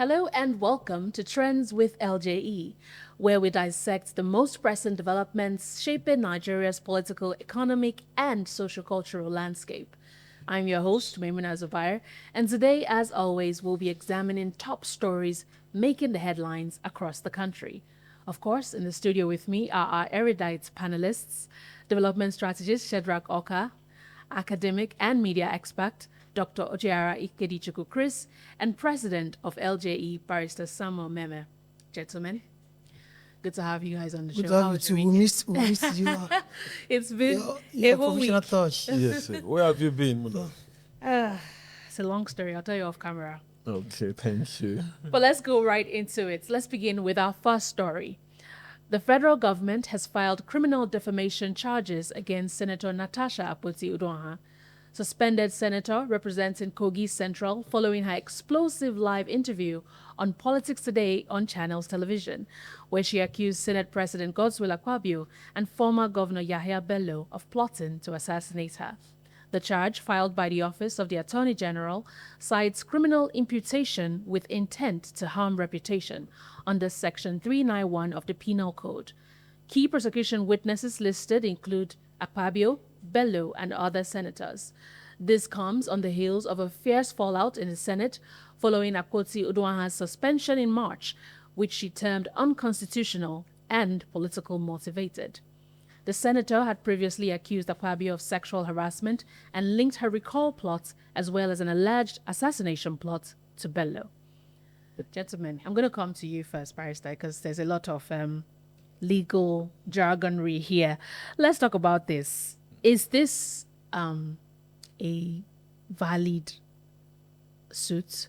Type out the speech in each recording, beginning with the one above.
Hello and welcome to Trends with LJE, where we dissect the most pressing developments shaping Nigeria's political, economic, and sociocultural landscape. I'm your host, Maimuna Zubair, and today, as always, we'll be examining top stories making the headlines across the country. Of course, in the studio with me are our erudite panelists, development strategist Shedrack Oka, academic and media expert Dr. Ojiara Ikedichukwu Chris, and president of LJE, Barrister Samuel Meme. Gentlemen, good to have you guys on the show. Good to have you too. We missed you. It's been Your a whole week. professional touch. Yes, sir. Where have you been, Muna? It's a long story. I'll tell you off camera. Okay, thank you. But let's go right into it. Let's begin with our first story. The federal government has filed criminal defamation charges against Senator Natasha Akpoti-Uduaghan, suspended senator representing Kogi Central following her explosive live interview on Politics Today on Channels Television, where she accused Senate President Godswill Akpabio and former Governor Yahya Bello of plotting to assassinate her. The charge, filed by the Office of the Attorney General, cites criminal imputation with intent to harm reputation under Section 391 of the Penal Code. Key prosecution witnesses listed include Akpabio, Bello, and other senators. This comes on the heels of a fierce fallout in the Senate following Akpoti-Uduaghan's suspension in March, which she termed unconstitutional and political motivated. The senator had previously accused Akpabio of sexual harassment and linked her recall plot as well as an alleged assassination plot to Bello. But gentlemen, I'm going to come to you first, Barrister, because there's a lot of legal jargonry here. Let's talk about this. Is this a valid suit?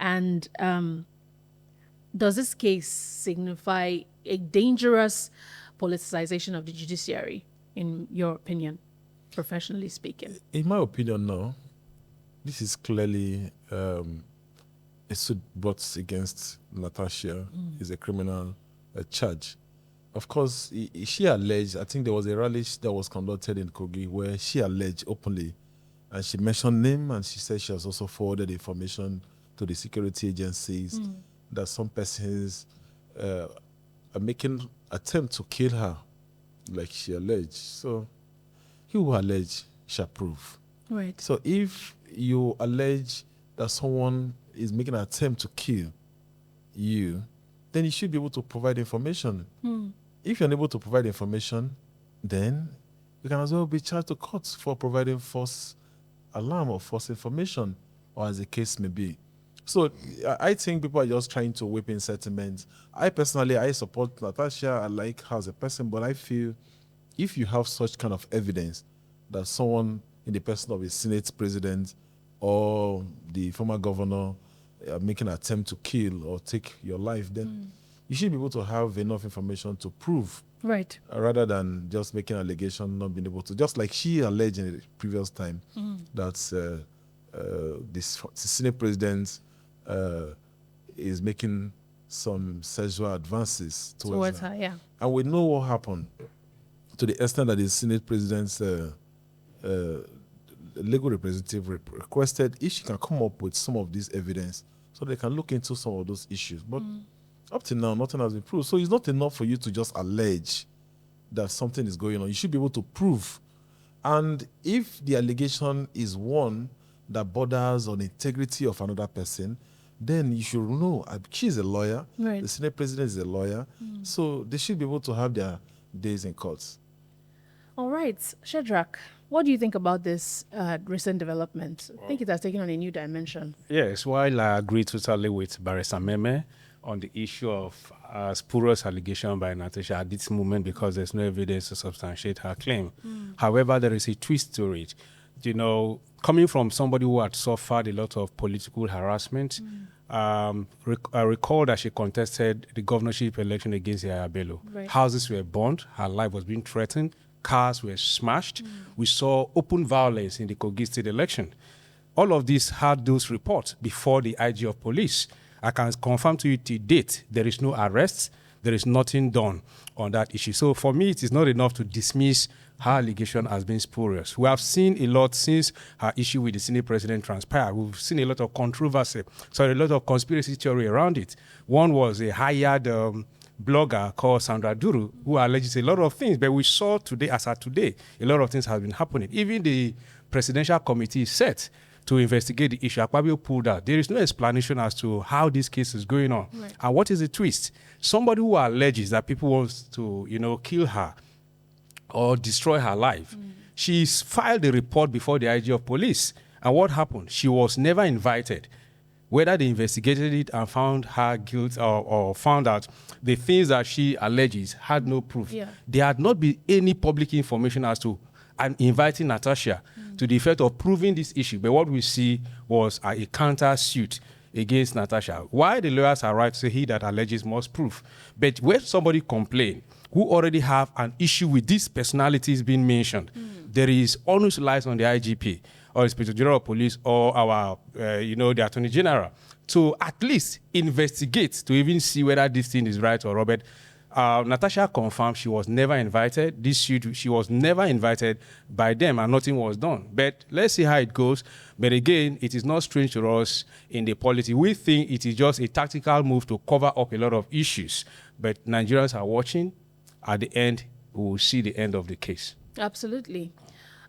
And does this case signify a dangerous politicization of the judiciary, in your opinion, professionally speaking? In my opinion, no. This is clearly a suit brought against Natasha. Is a criminal charge. Of course, she alleged, I think there was a rally that was conducted in Kogi where she alleged openly, and she mentioned name, and she said she has also forwarded information to the security agencies that some persons are making attempt to kill her, like she alleged. So he who allege shall prove. Right. So if you allege that someone is making an attempt to kill you, then you should be able to provide information. If you're unable to provide information, then you can as well be charged to court for providing false alarm or false information, or as the case may be. So I think people are just trying to whip in settlements. I support Natasha. I like her as a person, but I feel if you have such kind of evidence that someone in the person of a Senate president or the former governor making an attempt to kill or take your life, then you should be able to have enough information to prove. Right. Rather than just making an allegation, not being able to. Just like she alleged in the previous time that this Senate president is making some sexual advances towards her. Yeah. And we know what happened to the extent that the Senate president's legal representative requested if she can come up with some of this evidence so they can look into some of those issues. But up to now, nothing has been proved. So it's not enough for you to just allege that something is going on. You should be able to prove. And if the allegation is one that borders on integrity of another person, then you should know. She's a lawyer. Right. The Senate president is a lawyer. So they should be able to have their days in courts. All right. Shedrack, what do you think about this recent development? I think it has taken on a new dimension. Yes, while I agree totally with Barrister Meme on the issue of spurious allegation by Natasha at this moment because there's no evidence to substantiate her claim. However, there is a twist to it. You know, coming from somebody who had suffered a lot of political harassment, I recall that she contested the governorship election against Yahya Bello. Right. Houses were burned, her life was being threatened, cars were smashed. We saw open violence in the Kogi state election. All of this had those reports before the IG of police. I can confirm to you to date, there is no arrests, there is nothing done on that issue. So for me, it is not enough to dismiss her allegation has been spurious. We have seen a lot since her issue with the Senate president transpired. We've seen a lot of controversy, a lot of conspiracy theory around it. One was a hired blogger called Sandra Duru, who alleges a lot of things, but we saw today, as of today, a lot of things have been happening. Even the presidential committee is set to investigate the issue. Akwa Ibom pulled out. There is no explanation as to how this case is going on. Right. And what is the twist? Somebody who alleges that people want to, kill her or destroy her life. She's filed a report before the IG of police. And what happened? She was never invited. Whether they investigated it and found her guilt or found out the things that she alleges had no proof. Yeah. There had not been any public information as to I'm inviting Natasha to the effect of proving this issue. But what we see was a counter suit against Natasha. Why the lawyers are right to say he that alleges must prove. But when somebody complains, who already have an issue with these personalities being mentioned, there is always lies on the IGP or Inspector General of Police or our, the Attorney General to at least investigate to even see whether this thing is right or wrong. But Natasha confirmed she was never invited. She was never invited by them and nothing was done. But let's see how it goes. But again, it is not strange to us in the polity. We think it is just a tactical move to cover up a lot of issues. But Nigerians are watching. At the end, we will see the end of the case. Absolutely.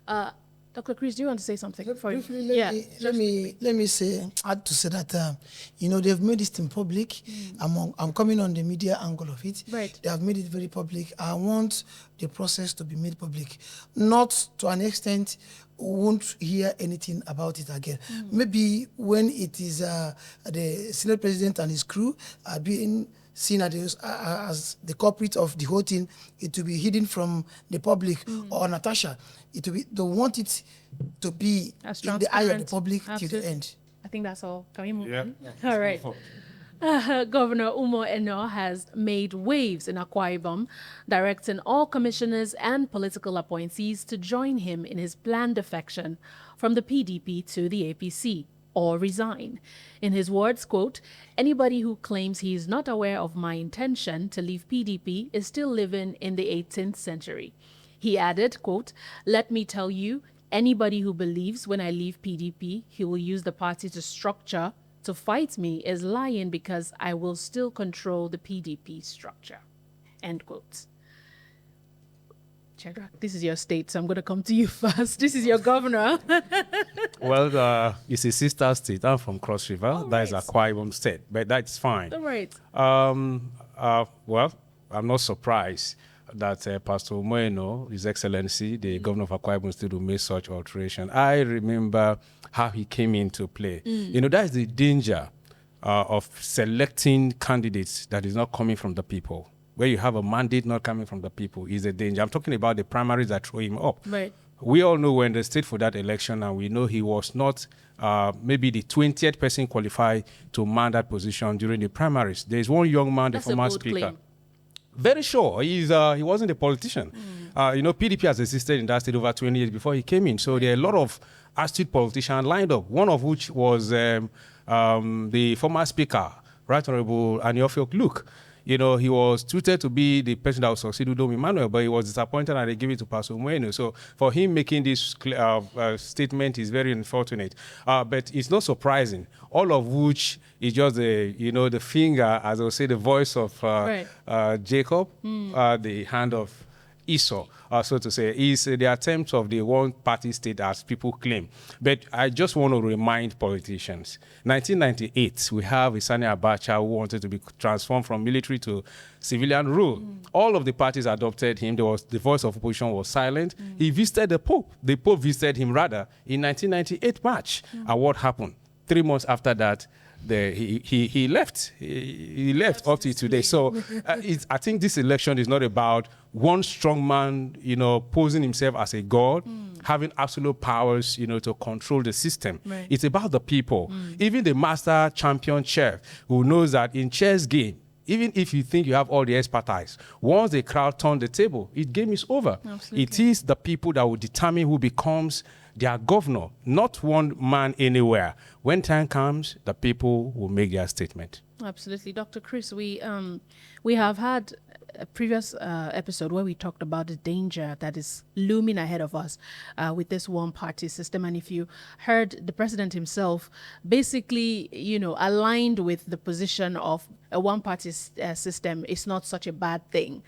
Dr. Chris, do you want to say something? Briefly, let me say, add to say that, they've made this thing public. I'm coming on the media angle of it. Right. They have made it very public. I want the process to be made public. Not to an extent, we won't hear anything about it again. Maybe when it is the Senate president and his crew are being seen as the culprit of the whole thing, it will be hidden from the public or Natasha. It will be, they want it to be in the eye of the public till the end. I think that's all. Can we move Yeah. on? All right. Governor Umo Eno has made waves in Akwa Ibom, directing all commissioners and political appointees to join him in his planned defection from the PDP to the APC, or resign. In his words, quote, "Anybody who claims he is not aware of my intention to leave PDP is still living in the 18th century. He added, quote, "Let me tell you, anybody who believes when I leave PDP, he will use the party to structure to fight me is lying because I will still control the PDP structure." End quote. Chedrak, this is your state, so I'm going to come to you first. This is your governor. Well, it's a sister state. I'm from Cross River. That is right. Akwa Ibom State, but that's fine. All right. Well, I'm not surprised that Pastor Moeno, His Excellency, the governor of Akwa Ibom State, will make such alteration. I remember how he came into play. That is the danger of selecting candidates that is not coming from the people. Where you have a mandate not coming from the people is a danger. I'm talking about the primaries that throw him up. Right. We all know when they stayed for that election, and we know he was not maybe the 20th person qualified to man that position during the primaries. There's one young man, That's the former a bold speaker. claim. Very sure. He wasn't a politician. PDP has existed in that state over 20 years before he came in. So there are a lot of astute politicians lined up, one of which was the former speaker, Right Honorable Emefiele Luke. He was tutored to be the person that would succeed Udom Emmanuel, but he was disappointed and they gave it to Pastor Moeno. So for him making this statement is very unfortunate. But it's not surprising, all of which is just the finger, as I would say, the voice of Jacob, the hand of Esau, so to say, is the attempt of the one-party state as people claim. But I just want to remind politicians, 1998, we have Sani Abacha who wanted to be transformed from military to civilian rule. All of the parties adopted him. The voice of opposition was silent. He visited the Pope. The Pope visited him, rather, in 1998 March. And what happened? 3 months after that, he left. He left up to today. So I think this election is not about one strong man, posing himself as a god, having absolute powers, to control the system. Right. It's about the people. Even the master champion chef who knows that in chess game, even if you think you have all the expertise, once the crowd turn the table, game is over. Absolutely. It is the people that will determine who becomes their governor, not one man anywhere. When time comes, the people will make their statement. Absolutely. Dr. Chris, we have had a previous episode where we talked about the danger that is looming ahead of us with this one-party system. And if you heard the president himself, basically, aligned with the position of a one-party system is not such a bad thing.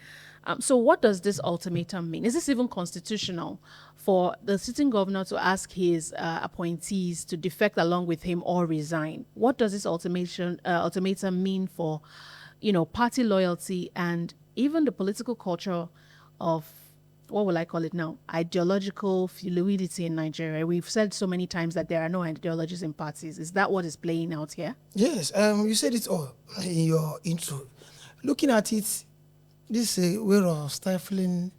So what does this ultimatum mean? Is this even constitutional for the sitting governor to ask his appointees to defect along with him or resign? What does this ultimatum mean for, party loyalty and even the political culture of, what will I call it now, ideological fluidity in Nigeria? We've said so many times that there are no ideologies in parties. Is that what is playing out here? Yes, you said it all in your intro. Looking at it, this is a way of stifling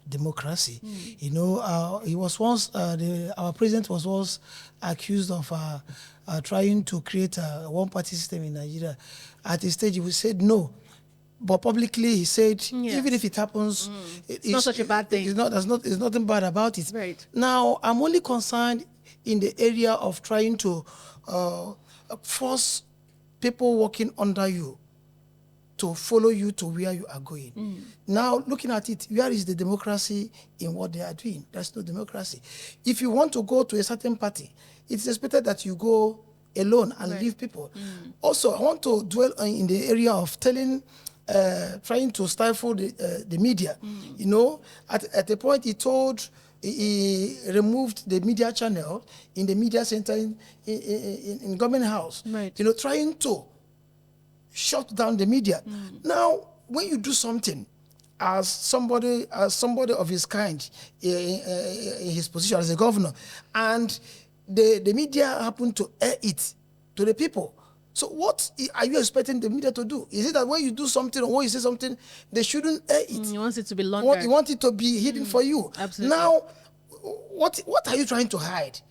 democracy. He was once our president was once accused of trying to create a one-party system in Nigeria. At a stage, he said no, but publicly he said even if it happens, it's not such a bad thing. There's nothing bad about it. Right. Now, I'm only concerned in the area of trying to force people working under you to follow you to where you are going. Now, looking at it, where is the democracy in what they are doing? There's no democracy. If you want to go to a certain party, it's expected that you go alone and leave people. Also, I want to dwell in the area of trying to stifle the media. At a point he removed the media channel in the media center in Government House. Right. Trying to shut down the media. Now, when you do something as somebody of his kind in his position as a governor, and the media happen to air it to the people, so what are you expecting the media to do? Is it that when you do something or when you say something, they shouldn't air it? You want it to be longer. You want it to be hidden for you. Absolutely. Now, what are you trying to hide?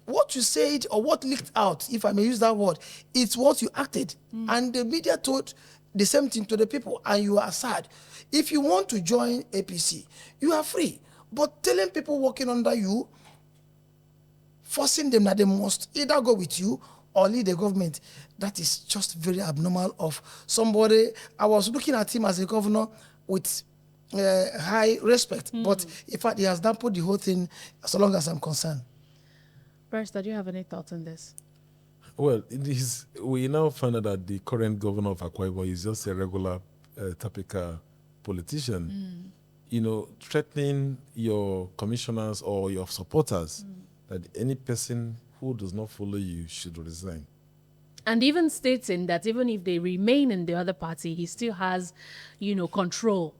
What you said or what leaked out, if I may use that word, it's what you acted. And the media told the same thing to the people, and you are sad. If you want to join APC, you are free. But telling people working under you, forcing them that they must either go with you or lead the government, that is just very abnormal of somebody. I was looking at him as a governor with high respect, but in fact, he has now put the whole thing so long as I'm concerned. Barrister, do you have any thoughts on this? Well, we now find out that the current governor of Akwa Ibom is just a regular typical politician. Threatening your commissioners or your supporters that any person who does not follow you should resign. And even stating that even if they remain in the other party, he still has, control.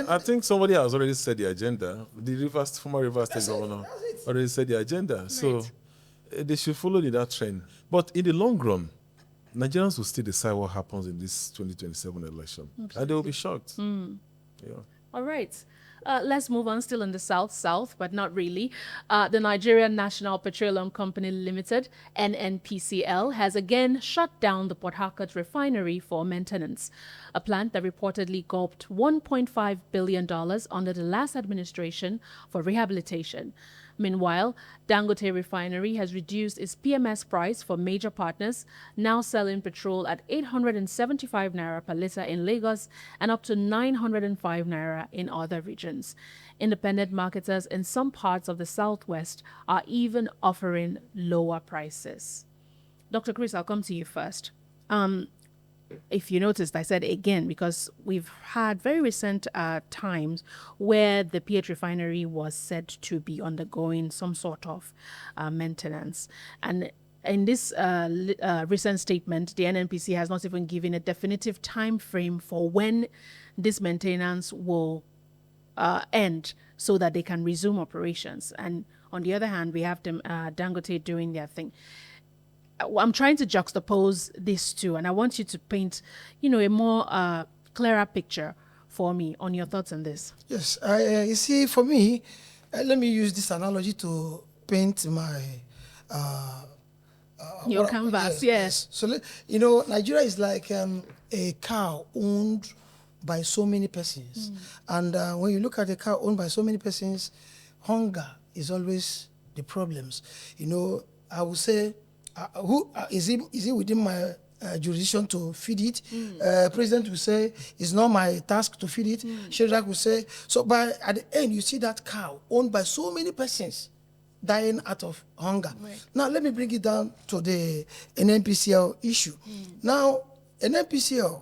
I think somebody has already said the agenda. The former Rivers State governor already said the agenda. Right. So they should follow that trend. But in the long run, Nigerians will still decide what happens in this 2027 election. Absolutely. And they will be shocked. Yeah. All right. Let's move on, still in the south, but not really. The Nigerian National Petroleum Company Limited, NNPCL, has again shut down the Port Harcourt refinery for maintenance, a plant that reportedly gulped $1.5 billion under the last administration for rehabilitation. Meanwhile, Dangote Refinery has reduced its PMS price for major partners, now selling petrol at 875 naira per litre in Lagos and up to 905 naira in other regions. Independent marketers in some parts of the southwest are even offering lower prices. Dr. Chris, I'll come to you first. If you noticed, I said again, because we've had very recent times where the PH refinery was said to be undergoing some sort of maintenance. And in this recent statement, the NNPC has not even given a definitive time frame for when this maintenance will end so that they can resume operations. And on the other hand, we have them, Dangote doing their thing. I'm trying to juxtapose these two, and I want you to paint, a more clearer picture for me on your thoughts on this. Yes, you see, for me, let me use this analogy to paint my your canvas. Yes. So Nigeria is like a car owned by so many persons, and when you look at a car owned by so many persons, hunger is always the problems. I would say. Who is he within my jurisdiction to feed it. President will say, it's not my task to feed it. Shedrack will say, so at the end, you see that cow owned by so many persons dying out of hunger. Right. Now, let me bring it down to the NNPCL issue. Now, NNPCL,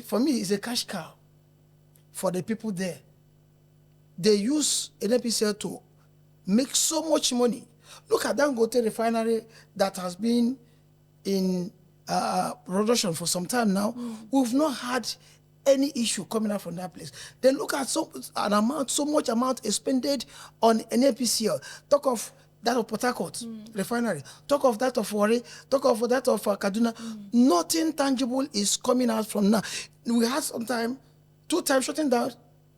for me, is a cash cow for the people there. They use NNPCL to make so much money. Look at Dangote refinery that has been in production for some time now. We've not had any issue coming out from that place. Then look at so much amount expended on NNPCL. Talk of that of Port Harcourt refinery. Talk of that of Warri. Talk of that of Kaduna. Nothing tangible is coming out from now. We had some time, 2 times shutting down,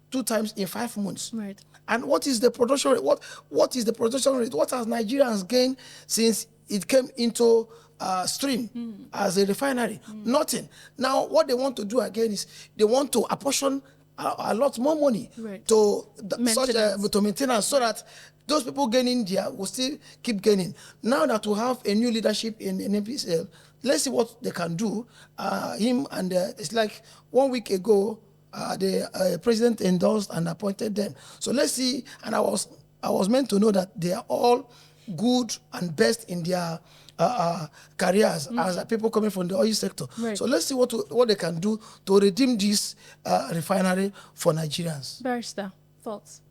2 times in 5 months. Right. And what is the production rate? What is the production rate? What has Nigerians gained since it came into stream as a refinery? Nothing. Now, what they want to do again is they want to apportion a lot more money to maintenance, so that those people gaining there will still keep gaining. Now that we have a new leadership in NPCL, let's see what they can do. It's like 1 week ago, the president endorsed and appointed them. So let's see. And I was meant to know that they are all good and best in their careers as people coming from the oil sector. Right. So let's see what they can do to redeem this refinery for Nigerians. Barrister, thoughts?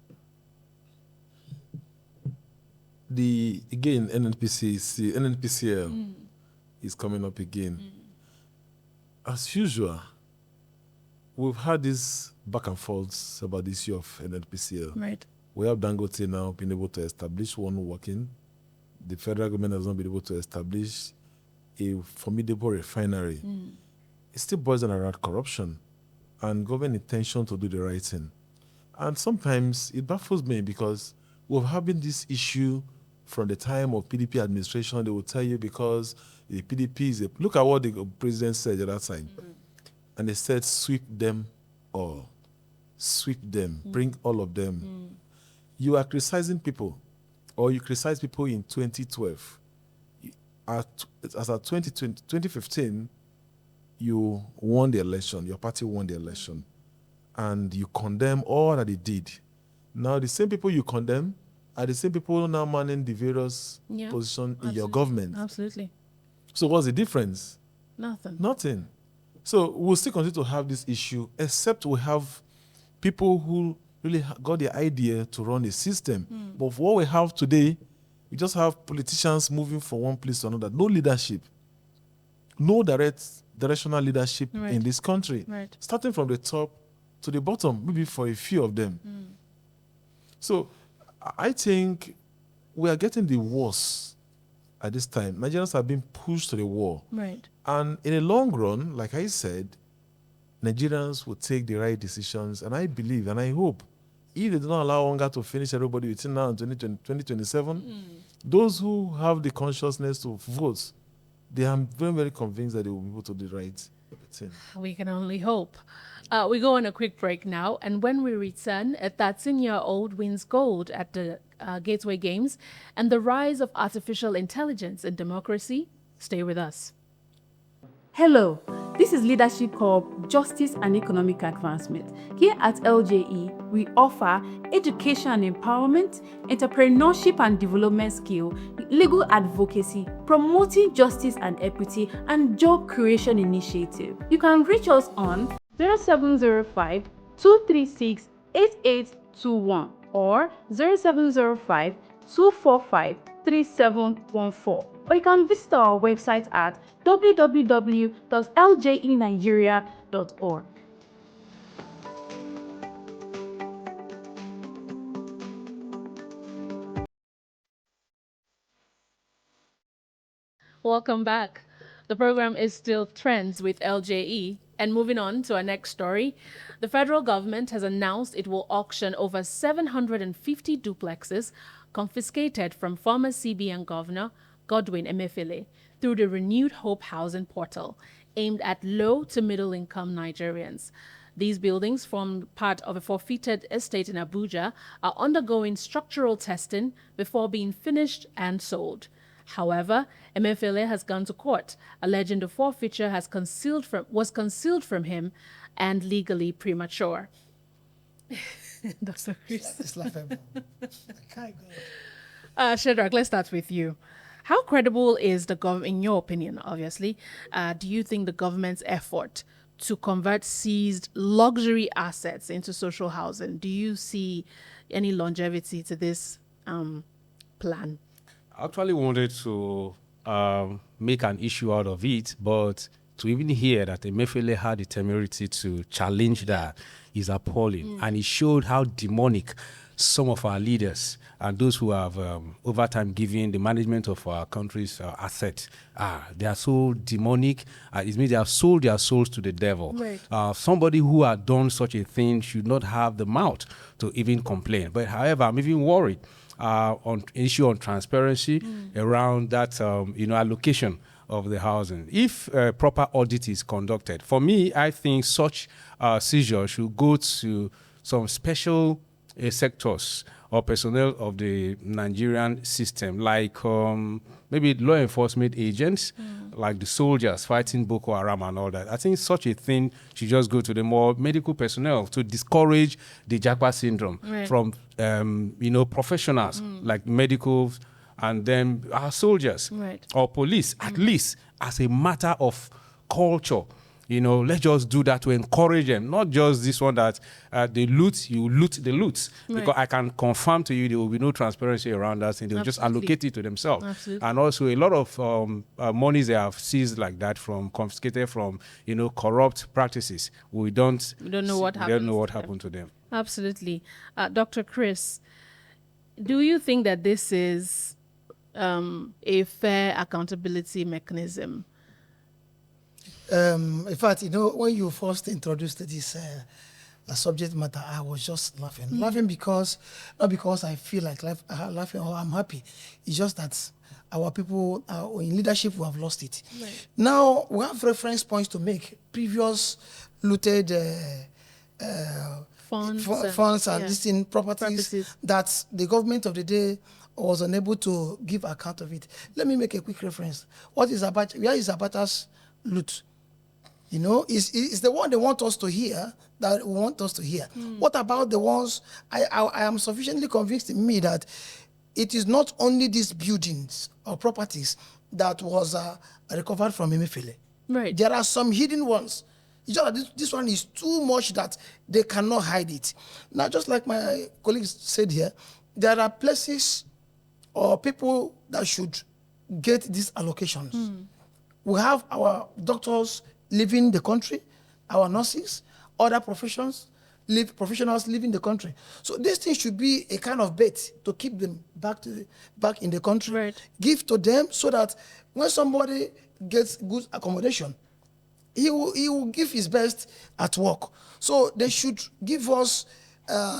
NNPCL is coming up again. As usual, we've had this back and forth about the issue of NNPCL. Right. We have Dangote now been able to establish one working. The federal government has not been able to establish a formidable refinery. It still boils down around corruption and government intention to do the right thing. And sometimes it baffles me because we're having this issue from the time of PDP administration. They will tell you because the PDP is look at what the president said at that time. And they said, sweep them all. Sweep them. Bring all of them. You are criticizing people, or you criticize people in 2012. As of 2015, you won the election. Your party won the election. And you condemn all that they did. Now, the same people you condemn are the same people now manning the various positions in your government. Absolutely. So what's the difference? Nothing. So we'll still continue to have this issue, except we have people who really got the idea to run a system. But what we have today, we just have politicians moving from one place to another. No leadership. No directional leadership in this country. Right. Starting from the top to the bottom, maybe for a few of them. So I think we are getting the worst at this time. Nigerians are being pushed to the wall. Right. And in the long run, like I said, Nigerians will take the right decisions. And I believe and I hope, if they do not allow hunger to finish everybody between now and 2027, those who have the consciousness to vote, they are very, very convinced that they will be able to do the right thing. We can only hope. We go on a quick break now, and when we return, a 13-year-old wins gold at the Gateway Games and the rise of artificial intelligence in democracy. Stay with us. Hello, this is Leadership Corp, Justice and Economic Advancement. Here at LJE, we offer education and empowerment, entrepreneurship and development skill, legal advocacy, promoting justice and equity, and job creation initiative. You can reach us on 0705 236 8821 or 0705 245 3714. Or you can visit our website at www.ljenigeria.org. Welcome back. The program is still Trends with LJE. And moving on to our next story, the federal government has announced it will auction over 750 duplexes confiscated from former CBN Governor Godwin Emefiele through the Renewed Hope Housing Portal, aimed at low to middle income Nigerians. These buildings form part of a forfeited estate in Abuja, are undergoing structural testing before being finished and sold. However, Emefiele has gone to court, alleging the forfeiture was concealed from him and legally premature. Dr. Chris. It's laughable. I can't go. Shedrack, let's start with you. How credible is the government, in your opinion, obviously, do you think the government's effort to convert seized luxury assets into social housing? Do you see any longevity to this plan? I actually wanted to make an issue out of it, but to even hear that Emefiele had the temerity to challenge that is appalling. And it showed how demonic some of our leaders and those who have over time given the management of our country's assets they are so demonic. It means they have sold their souls to the devil. Right. Somebody who had done such a thing should not have the mouth to even complain. But however, I'm even worried on issue on transparency around that allocation of the housing. If proper audit is conducted, for me, I think such seizure should go to some special sectors or personnel of the Nigerian system, like maybe law enforcement agents, like the soldiers fighting Boko Haram and all that. I think such a thing should just go to the more medical personnel to discourage the Japa syndrome from, professionals like medicals and then our soldiers or police, at least as a matter of culture. Let's just do that to encourage them, not just this one that they loot, you loot the loot. Because I can confirm to you there will be no transparency around that, and they'll just allocate it to themselves. Absolutely. And also a lot of monies they have seized like that confiscated from, corrupt practices. We don't know what happened. We don't know what happened to them. Absolutely. Dr. Chris, do you think that this is a fair accountability mechanism? In fact, when you first introduced this subject matter, I was just laughing. Laughing not because I feel like laughing or I'm happy. It's just that our people in leadership, we have lost it. Right. Now, we have reference points to make. Previous looted funds and this in properties that the government of the day was unable to give account of it. Let me make a quick reference. Where is Abata's loot? It's the one they want us to hear that we want us to hear. What about the ones, I am sufficiently convinced in me that it is not only these buildings or properties that was recovered from Emefiele. Right. There are some hidden ones. It's just that this one is too much that they cannot hide it. Now, just like my colleagues said here, there are places or people that should get these allocations. We have our doctors leaving the country, our nurses, other professionals leaving the country. So this thing should be a kind of bait to keep them back in the country. Right. Give to them so that when somebody gets good accommodation, he will give his best at work. So they should give us,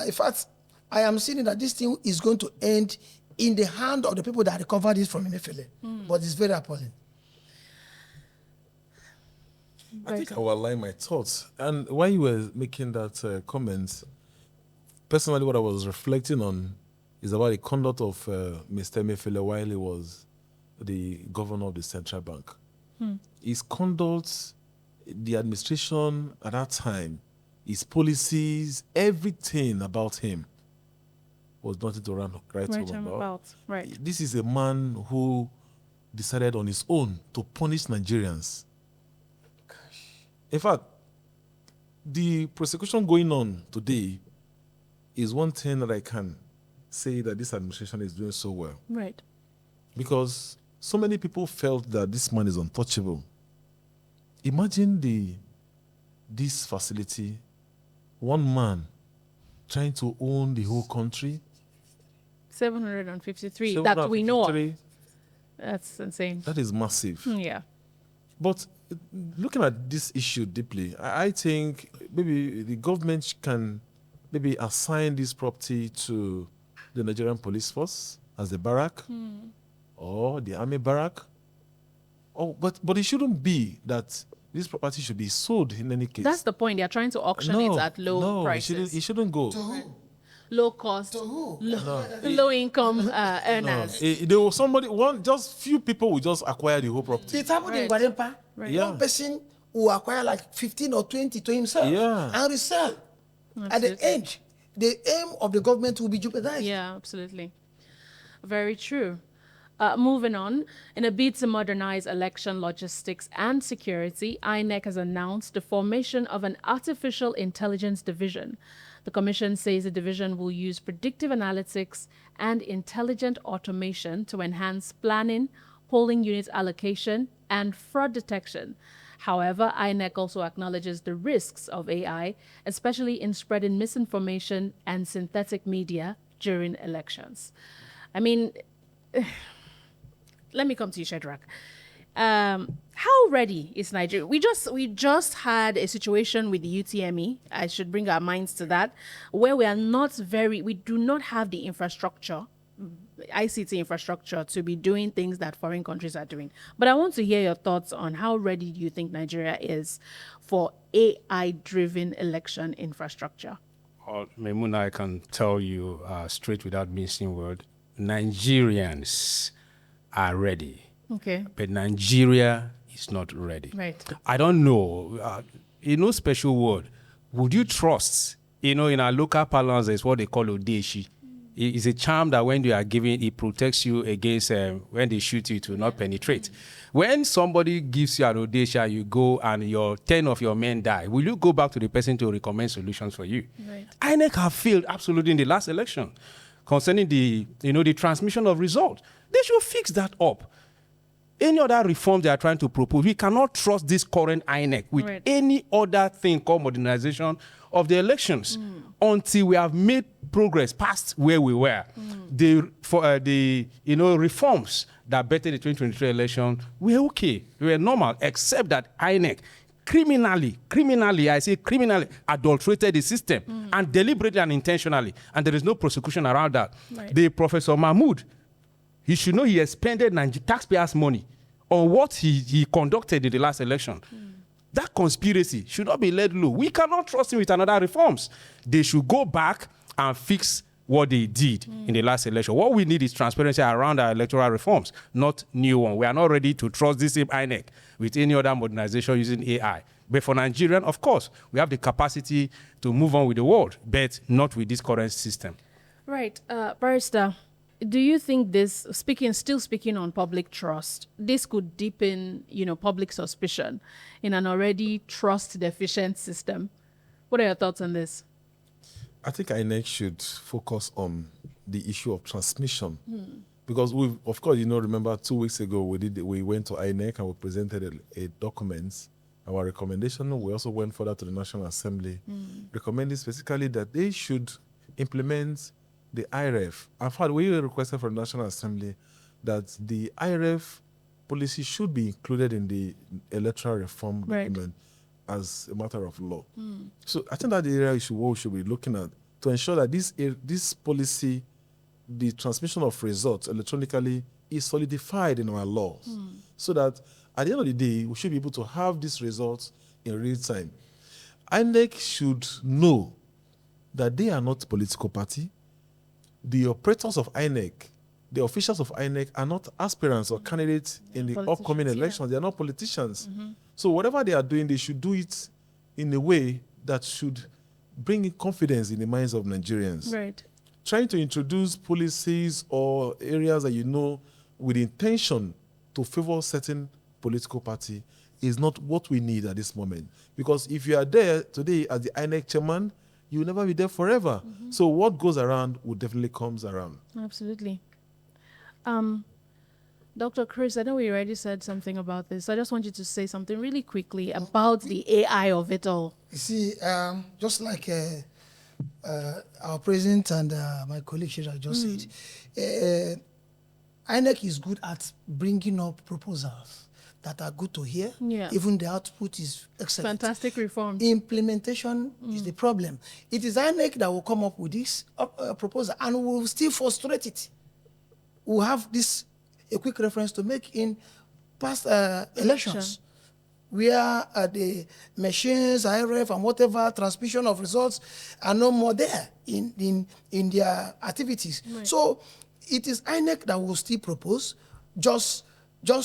in fact, I am seeing that this thing is going to end in the hand of the people that recovered it from Emefiele. But it's very appalling. I think I will align my thoughts. And when you were making that comment, personally what I was reflecting on is about the conduct of Mr. Emefiele while he was the governor of the central bank. His conduct, the administration at that time, his policies, everything about him was nothing to write home about. Right. This is a man who decided on his own to punish Nigerians. In fact, the prosecution going on today is one thing that I can say that this administration is doing so well. Right. Because so many people felt that this man is untouchable. Imagine this facility, one man trying to own the whole country. 753 that we know of. That's insane. That is massive. Yeah. But looking at this issue deeply, I think maybe the government can maybe assign this property to the Nigerian police force as the barrack or the army barrack. But it shouldn't be that this property should be sold in any case. That's the point. They are trying to auction it at low prices. It shouldn't go. To who? low cost, To who? low income earners. There was just few people will just acquire the whole property. It happened in Right. Guadepa. Yeah. One person will acquire like 15 or 20 to himself Yeah. and resell. At Absolutely. the end, the aim of the government will be jeopardized. Yeah, absolutely. Very true. Moving on, in a bid to modernize election logistics and security, INEC has announced the formation of an artificial intelligence division. The commission says the division will use predictive analytics and intelligent automation to enhance planning, polling unit allocation, and fraud detection. However, INEC also acknowledges the risks of AI, especially in spreading misinformation and synthetic media during elections. I mean, let me come to you, Shadrach. How ready is Nigeria? We just had a situation with the UTME. I should bring our minds to that, where we do not have the infrastructure, ICT infrastructure, to be doing things that foreign countries are doing. But I want to hear your thoughts on how ready do you think Nigeria is for AI-driven election infrastructure? Memuna, I can tell you straight without missing word, Nigerians are ready. Okay. But Nigeria is not ready. Right. I don't know. Special word. Would you trust? In our local parlance, there's what they call odeshi. It's a charm that when you are giving, it protects you against when they shoot you, it will not penetrate. When somebody gives you an odeshi, you go and 10 of your men die. Will you go back to the person to recommend solutions for you? Right. INEC have failed absolutely in the last election concerning the transmission of results. They should fix that up. Any other reforms they are trying to propose, we cannot trust this current INEC with Right. any other thing called modernization of the elections until we have made progress past where we were. The reforms that bettered the 2023 election were okay, they were normal, except that INEC criminally, I say criminally, adulterated the system and deliberately and intentionally, and there is no prosecution around that. Right. The Professor Mahmoud, he should know he expended taxpayers' money on what he conducted in the last election. That conspiracy should not be let low. We cannot trust him with another reforms. They should go back and fix what they did in the last election. What we need is transparency around our electoral reforms, not new one. We are not ready to trust this same INEC with any other modernization using AI. But for Nigerian, of course, we have the capacity to move on with the world, but not with this current system. Right. Barrister, do you think this, still speaking on public trust, this could deepen, public suspicion in an already trust-deficient system? What are your thoughts on this? I think INEC should focus on the issue of transmission. Because of course, remember 2 weeks ago, we went to INEC and we presented a document, our recommendation. We also went further to the National Assembly, recommending specifically that they should implement the IREF. In fact, we requested from the National Assembly that the IREF policy should be included in the electoral reform document as a matter of law. So I think that the area we should be looking at to ensure that this policy, the transmission of results electronically, is solidified in our laws, so that at the end of the day, we should be able to have these results in real time. INEC should know that they are not a political party. The operators of INEC, the officials of INEC are not aspirants or candidates in the upcoming elections. They are not politicians. So whatever they are doing, they should do it in a way that should bring in confidence in the minds of Nigerians. Right. Trying to introduce policies or areas that with intention to favor certain political party is not what we need at this moment. Because if you are there today as the INEC chairman, you will never be there forever. So what goes around will definitely comes around. Absolutely. Dr. Chris, I know we already said something about this. I just want you to say something really quickly about the AI of it all. You see, just like our president and my colleague Shadrach just said, INEC is good at bringing up proposals that are good to hear. Yeah. Even the output is excellent. Fantastic reform. Implementation is the problem. It is INEC that will come up with this proposal, and we will still frustrate it. We'll have a quick reference to make in past elections. where the machines, IRF, and whatever transmission of results are no more there in their activities. Right. So it is INEC that will still propose, just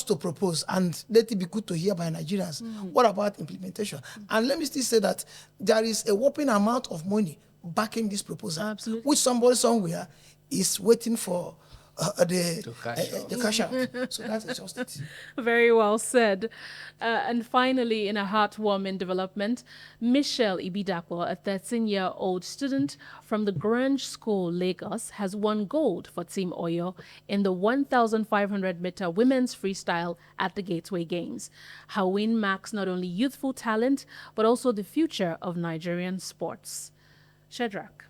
to propose, and let it be good to hear by Nigerians. What about implementation? And let me still say that there is a whopping amount of money backing this proposal, Absolutely. which somebody somewhere is waiting for the cash out. So that is just it. Very well said. And finally, in a heartwarming development, Michelle Ibidakwa, a 13-year-old student from the Grange School, Lagos, has won gold for Team Oyo in the 1,500-meter women's freestyle at the Gateway Games. Her win marks not only youthful talent, but also the future of Nigerian sports. Shadrach,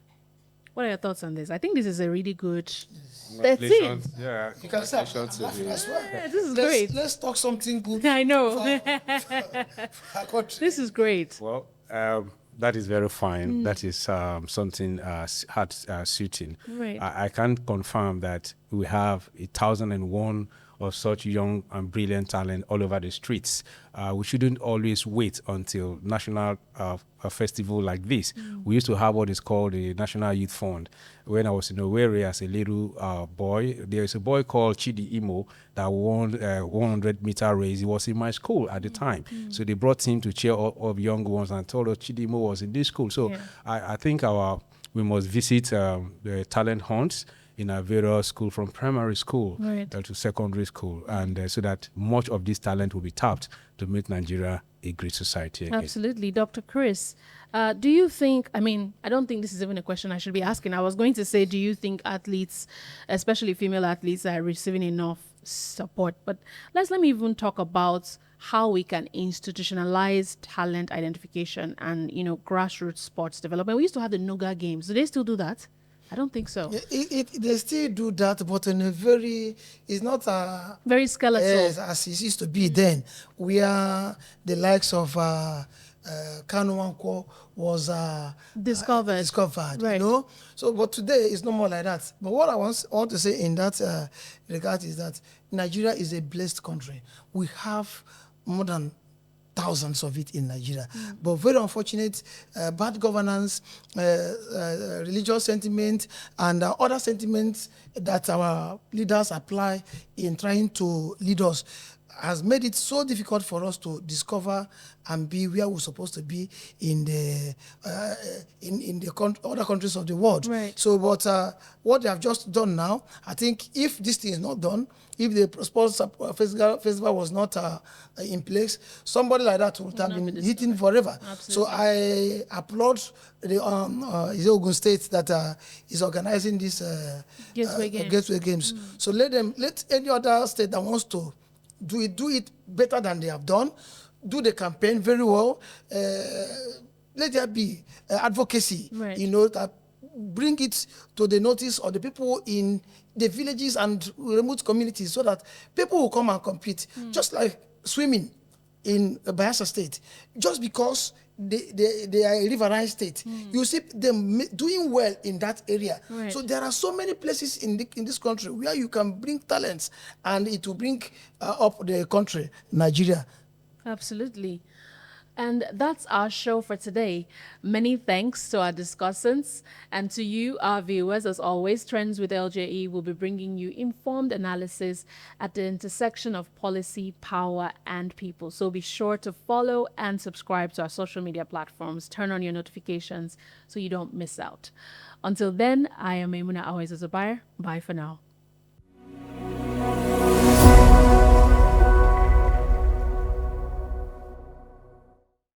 what are your thoughts on this? I think this is a really good 13. Yeah, You can start congratulations to laughing the- as well. Yeah, this is great. Let's talk something good. I know. for our country. This is great. Well, that is very fine. That is something heart suiting. Right. I can confirm that we have 1,001 of such young and brilliant talent all over the streets. We shouldn't always wait until national a festival like this. We used to have what is called the National Youth Fund. When I was in Owerri as a little boy, there is a boy called Chidi Imo that won a 100-meter race. He was in my school at the time. So they brought him to cheer all young ones and told us Chidi Imo was in this school. So Yeah. I think we must visit the talent hunts in our various school, from primary school Right. to secondary school, and so that much of this talent will be tapped to make Nigeria a great society again. Absolutely. Dr. Chris, do you think, I mean, I don't think this is even a question I should be asking. I was going to say, do you think athletes, especially female athletes, are receiving enough support? But let me even talk about how we can institutionalize talent identification and, grassroots sports development. We used to have the Noga Games. Do they still do that? I don't think so. They still do that, but in a very, it's not Very skeletal. as it used to be then. We are the likes of Kanu Nwankwo was Discovered. Right. So, but today it's no more like that. But what I want to say in that regard is that Nigeria is a blessed country. We have more than thousands of it in Nigeria. But very unfortunate, bad governance, religious sentiment, and other sentiments that our leaders apply in trying to lead us has made it so difficult for us to discover and be where we're supposed to be in the other countries of the world. Right. So, but what they have just done now, I think if this thing is not done, if the sports festival was not in place, somebody like that would have been hitting forever. Absolutely. So I applaud the Ogun State that is organizing this Gateway Games. So let any other state that wants to do it better than they have done. Do the campaign very well. Let there be advocacy. Right. That bring it to the notice of the people in the villages and remote communities, so that people will come and compete. Just like swimming in Bayelsa State, just because they are a riverine state, you see them doing well in that area. Right. So there are so many places in this country where you can bring talents, and it will bring up the country, Nigeria. Absolutely. And that's our show for today. Many thanks to our discussants and to you, our viewers. As always, Trends with LJE will be bringing you informed analysis at the intersection of policy, power, and people. So be sure to follow and subscribe to our social media platforms. Turn on your notifications so you don't miss out. Until then, I am Maimuna Awaiza Zubair. Bye for now.